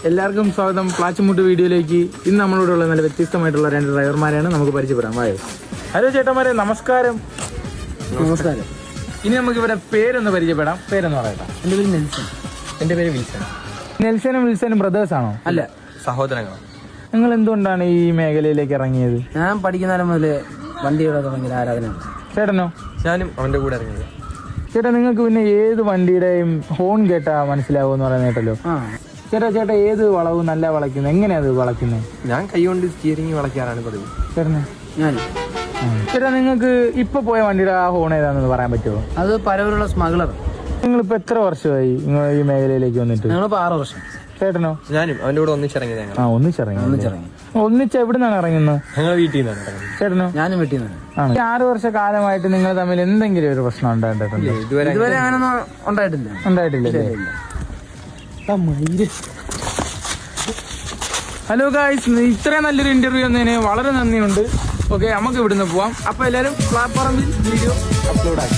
എല്ലാവർക്കും സ്വാഗതം പ്ലാച്ചിമുട്ട് വീഡിയോയിലേക്ക്. ഇന്ന് നമ്മളോട് ഉള്ള നല്ല വ്യത്യസ്തമായിട്ടുള്ള 2 ഡ്രൈവർമാരെയാണ് നമുക്ക് പരിചയപ്പെടാം. വായോ. ഹലോ ചേട്ടന്മാരെ, നമസ്കാരം. നമസ്കാരം. ഇനി നമുക്ക് ഇവരെ പേരൊന്ന് പരിചയപ്പെടാം. പേരൊന്ന് പറയട്ടെ. എൻ്റെ പേര് നെൽസൺ. എൻ്റെ പേര് വിൽസൺ. നെൽസനും വിൽസനും ബ്രദേഴ്സ് ആണോ? അല്ല, സഹോദരങ്ങളാണ്. നിങ്ങൾ എന്തുകൊണ്ടാണ് ഈ മേഖലയിലേക്ക് ഇറങ്ങിയത്? ഞാൻ പഠിക്കുന്ന കാലം മുതൽ വണ്ടിയുടെ തുടങ്ങിയ ആരാധനയാണ്. ചേട്ടനോ? ഞാനും അവൻ്റെ കൂടെ ഇറങ്ങിയത്. ചേട്ടാ, നിങ്ങൾക്ക് പിന്നെ ഏത് വണ്ടിയുടെയും ഹോൺ കേട്ടാ മനസ്സിലാവുമെന്ന് പറയുന്ന കേട്ടല്ലോ. ചേട്ടാ ഏത് വളവും നല്ല വളയ്ക്കുന്നത്? എങ്ങനെയാ അത് വളയ്ക്കുന്നത്? ഞാൻ കൈകൊണ്ട് സ്റ്റിയറിംഗ് വളയ്ക്കാറാണ് പതിവ്. ചേട്ടന്? ഞാൻ ചേട്ടാ, നിങ്ങൾക്ക് ഇപ്പൊ പോയ വണ്ടിയുടെ ആ ഹോൺ ഏതാണെന്ന് പറയാൻ പറ്റുമോ? അത് പരവലുള്ള സ്മഗ്ലർ. നിങ്ങളിപ്പോ എത്ര വർഷമായി നിങ്ങൾ ഈ മേഖലയിലേക്ക് വന്നിട്ട്? ഞങ്ങളിപ്പോൾ 6 വർഷം. ചേട്ടനോ? ഞാനും അവൻ്റെ കൂടെ ഒന്നിച്ചിറങ്ങിയത്. ഞങ്ങൾ ഒന്നിച്ച് എവിടുന്നാണ് ഇറങ്ങുന്നത്? ഞങ്ങൾ വീട്ടിൽ നിന്നാണ് ഇറങ്ങുന്നത്. ചേട്ടനോ? ഞാനും വീട്ടിൽ നിന്നാണ്. ആണ്. 6 വർഷ കാലമായിട്ട് നിങ്ങൾ തമ്മിൽ എന്തെങ്കിലും ഒരു പ്രശ്നം ഉണ്ടായിട്ടുണ്ട്? ഇതുവരെ അങ്ങനൊന്നും ഉണ്ടായിട്ടില്ല. ഉണ്ടായിട്ടില്ലല്ലേ? ഹലോ ഗായ്സ്, ഇത്രയും നല്ലൊരു ഇന്റർവ്യൂ വന്നതിന് വളരെ നന്ദിയുണ്ട്. ഓക്കെ, നമുക്ക് ഇവിടുന്ന് പോവാം. അപ്പൊ എല്ലാവരും പ്ലാറ്റ്ഫോമിൽ വീഡിയോ അപ്ലോഡ് ആക്കി.